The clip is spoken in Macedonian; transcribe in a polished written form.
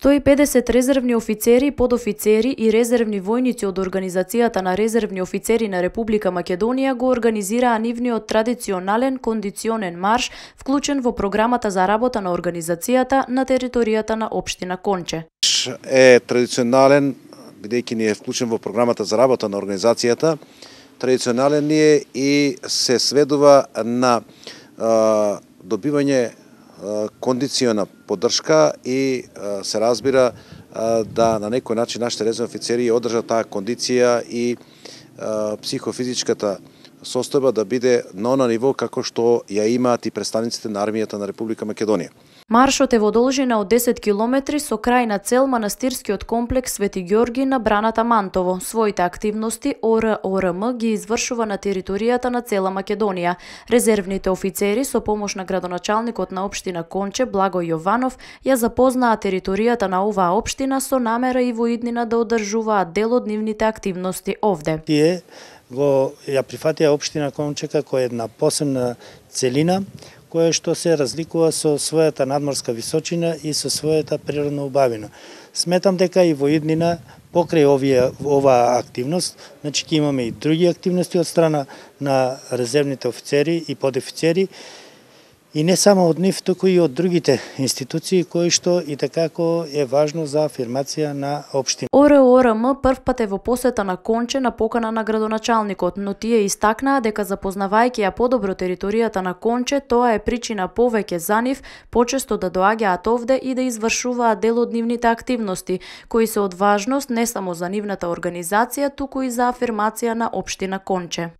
150 резервни офицери, подофицери и резервни војници од Организацијата на резервни офицери на Република Македонија го организираа нивниот традиционален кондиционен марш, вклучен во програмата за работа на организацијата на територијата на општина Конче. Е традиционален, бидејќи ни е вклучен во програмата за работа на организацијата. Традиционален ни е и се сведува на добивање кондициона поддршка и се разбира да на некој начин нашите резервни офицери одржат таа кондиција и психофизичката состојба да биде на она ниво како што ја имаат и представниците на армијата на Република Македонија. Маршот е во должина од 10 километри со крајна цел манастирскиот комплекс Свети Ѓорги на браната Мантово. Своите активности ОРМ ги извршува на територијата на цела Македонија. Резервните офицери со помош на градоначалникот на општина Конче Благој Јованов ја запознаа територијата на оваа општина со намера и во иднина да одржуваат дел од нивните активности овде. Тие ја прифатија општина Конче како една посебна целина која што се разликува со својата надморска височина и со својата природна убавина. Сметам дека и во иднина покрај оваа активност, значи ќе имаме и други активности од страна на резервните офицери и подофицери, и не само од нив, туку и од другите институции кои што и такако е важно за афирмација на општина. ОРМ прв пат е во посета на Конче на покана на градоначалникот, но тие истакнаа дека запознавајќи ја подобро територијата на Конче, тоа е причина повеќе за нив почесто да доаѓаат овде и да извршуваат дел од нивните активности, кои се од важност не само за нивната организација, туку и за афирмација на општина Конче.